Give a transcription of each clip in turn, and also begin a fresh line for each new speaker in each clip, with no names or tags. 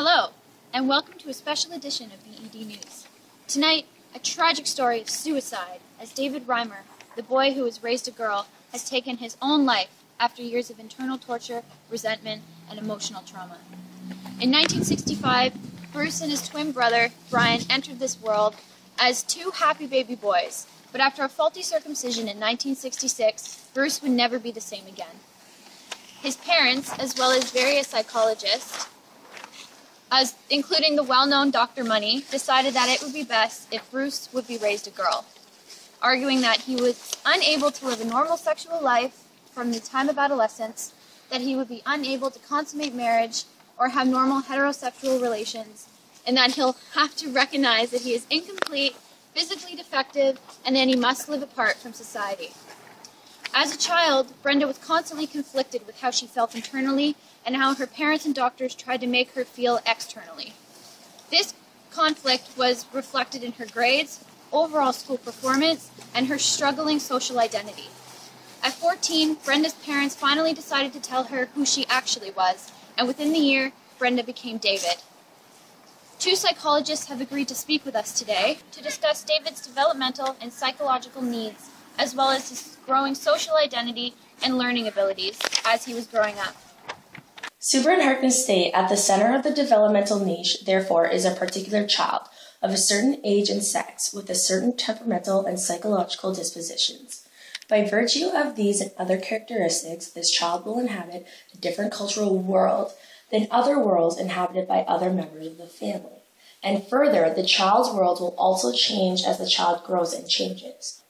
Hello, and welcome to a special edition of BED News. Tonight, a tragic story of suicide as David Reimer, the boy who was raised a girl, has taken his own life after years of internal torture, resentment, and emotional trauma. In 1965, Bruce and his twin brother, Brian, entered this world as two happy baby boys, but after a faulty circumcision in 1966, Bruce would never be the same again. His parents, as well as various psychologists, including the well-known Dr. Money, decided that it would be best if Bruce would be raised a girl, arguing that he was unable to live a normal sexual life from the time of adolescence, that he would be unable to consummate marriage or have normal heterosexual relations, and that he'll have to recognize that he is incomplete, physically defective, and that he must live apart from society. As a child, Brenda was constantly conflicted with how she felt internally and how her parents and doctors tried to make her feel externally. This conflict was reflected in her grades, overall school performance, and her struggling social identity. At 14, Brenda's parents finally decided to tell her who she actually was, and within the year, Brenda became David. Two psychologists have agreed to speak with us today to discuss David's developmental and psychological needs, as well as his growing social identity and learning abilities as he was growing up.
Super and Harkness state at the center of the developmental niche, therefore, is a particular child of a certain age and sex with a certain temperamental and psychological dispositions. By virtue of these and other characteristics, this child will inhabit a different cultural world than other worlds inhabited by other members of the family. And further, the child's world will also change as the child grows and changes.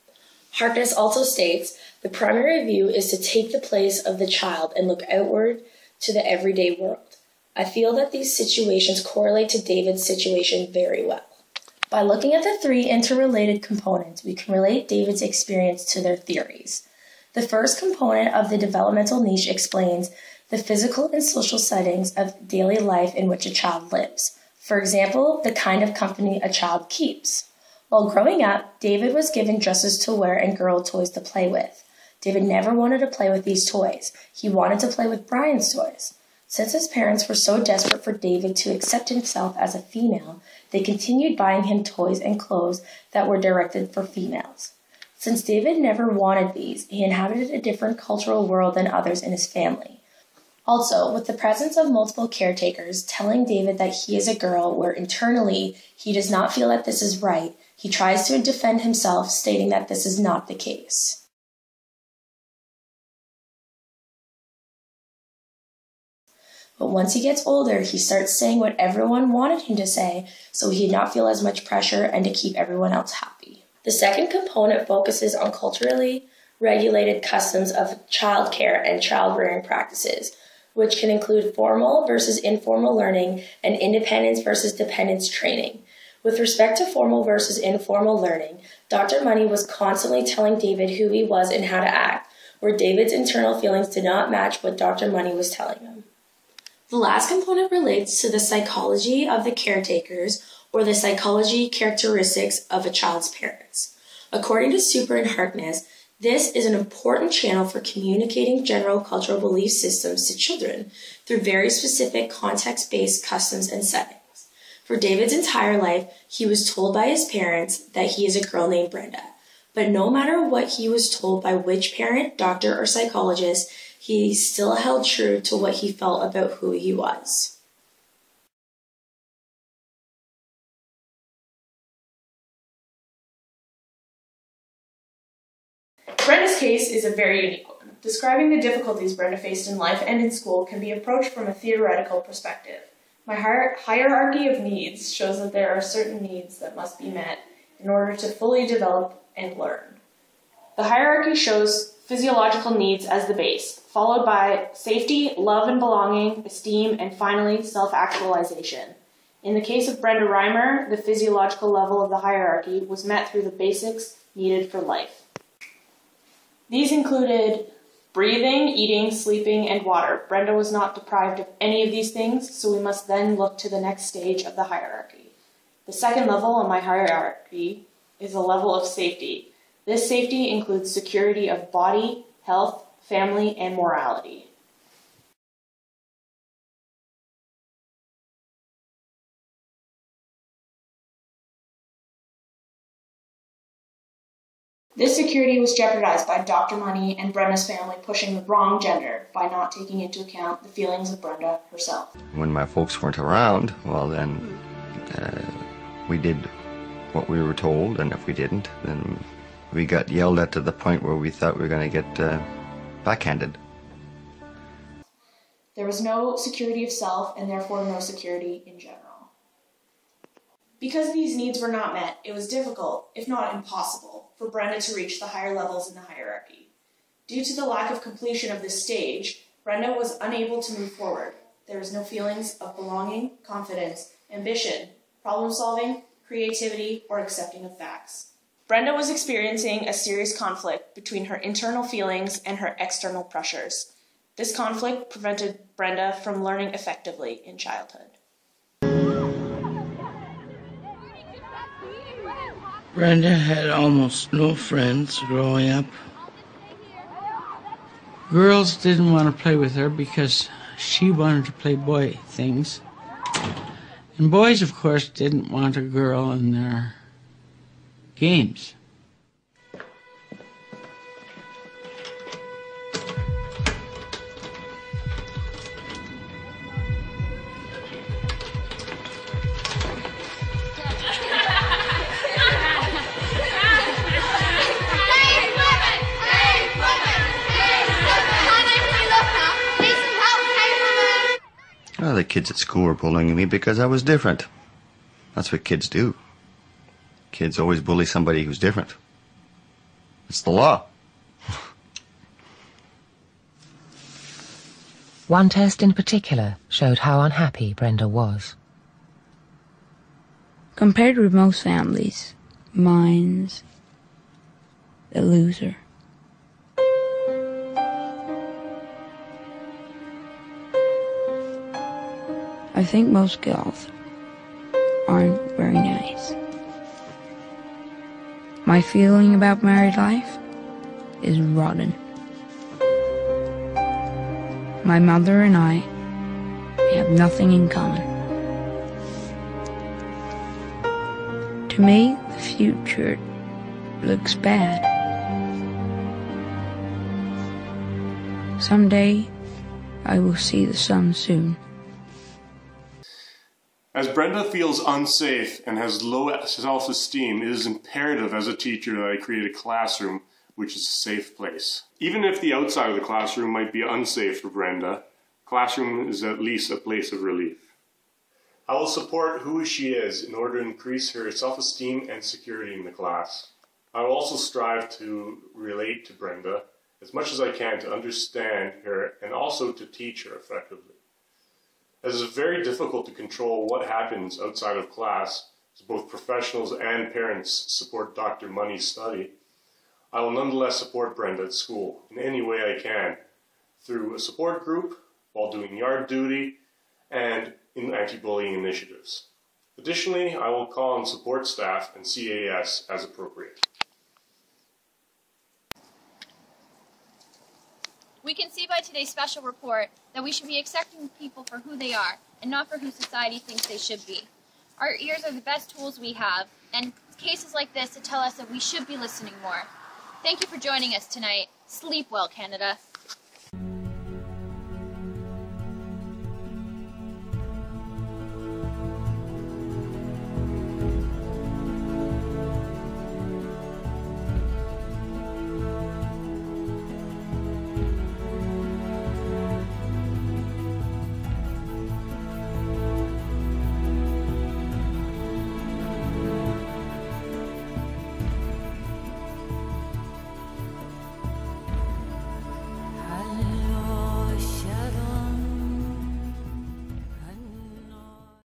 Harkness also states, the primary view is to take the place of the child and look outward to the everyday world. I feel that these situations correlate to David's situation very well. By looking at the three interrelated components, we can relate David's experience to their theories. The first component of the developmental niche explains the physical and social settings of daily life in which a child lives. For example, the kind of company a child keeps. While growing up, David was given dresses to wear and girl toys to play with. David never wanted to play with these toys. He wanted to play with Brian's toys. Since his parents were so desperate for David to accept himself as a female, they continued buying him toys and clothes that were directed for females. Since David never wanted these, he inhabited a different cultural world than others in his family. Also, with the presence of multiple caretakers telling David that he is a girl where internally he does not feel that this is right, he tries to defend himself, stating that this is not the case. But once he gets older, he starts saying what everyone wanted him to say, so he'd not feel as much pressure and to keep everyone else happy. The second component focuses on culturally regulated customs of childcare and child-rearing practices, which can include formal versus informal learning and independence versus dependence training. With respect to formal versus informal learning, Dr. Money was constantly telling David who he was and how to act, where David's internal feelings did not match what Dr. Money was telling him. The last component relates to the psychology of the caretakers, or the psychology characteristics of a child's parents. According to Super and Harkness, this is an important channel for communicating general cultural belief systems to children through very specific context-based customs and settings. For David's entire life, he was told by his parents that he is a girl named Brenda. But no matter what he was told by which parent, doctor, or psychologist, he still held true to what he felt about who he was.
Brenda's case is a very unique one. Describing the difficulties Brenda faced in life and in school can be approached from a theoretical perspective. My hierarchy of needs shows that there are certain needs that must be met in order to fully develop and learn. The hierarchy shows physiological needs as the base, followed by safety, love and belonging, esteem, and finally, self-actualization. In the case of Brenda Reimer, the physiological level of the hierarchy was met through the basics needed for life. These included breathing, eating, sleeping, and water. Brenda was not deprived of any of these things, so we must then look to the next stage of the hierarchy. The second level on my hierarchy is a level of safety. This safety includes security of body, health, family, and morality. This security was jeopardized by Dr. Money and Brenda's family pushing the wrong gender by not taking into account the feelings of Brenda herself.
When my folks weren't around, well then, we did what we were told, and if we didn't, then we got yelled at to the point where we thought we were going to get backhanded.
There was no security of self, and therefore no security in general. Because these needs were not met, it was difficult, if not impossible, for Brenda to reach the higher levels in the hierarchy. Due to the lack of completion of this stage, Brenda was unable to move forward. There was no feelings of belonging, confidence, ambition, problem-solving, creativity, or accepting of facts. Brenda was experiencing a serious conflict between her internal feelings and her external pressures. This conflict prevented Brenda from learning effectively in childhood.
Brenda had almost no friends growing up. Girls didn't want to play with her because she wanted to play boy things. And boys, of course, didn't want a girl in their games.
Well, the kids at school were bullying me because I was different. That's what kids do. Kids always bully somebody who's different. It's the law.
One test in particular showed how unhappy Brenda was.
Compared with most families, mine's the loser. I think most girls aren't very nice. My feeling about married life is rotten. My mother and I have nothing in common. To me, the future looks bad. Someday, I will see the sun soon.
As Brenda feels unsafe and has low self-esteem, it is imperative as a teacher that I create a classroom which is a safe place. Even if the outside of the classroom might be unsafe for Brenda, classroom is at least a place of relief. I will support who she is in order to increase her self-esteem and security in the class. I will also strive to relate to Brenda as much as I can to understand her and also to teach her effectively. As it is very difficult to control what happens outside of class, as both professionals and parents support Dr. Money's study, I will nonetheless support Brenda at school in any way I can, through a support group, while doing yard duty, and in anti-bullying initiatives. Additionally, I will call on support staff and CAS as appropriate.
We can see by today's special report that we should be accepting people for who they are and not for who society thinks they should be. Our ears are the best tools we have, and cases like this to tell us that we should be listening more. Thank you for joining us tonight. Sleep well, Canada.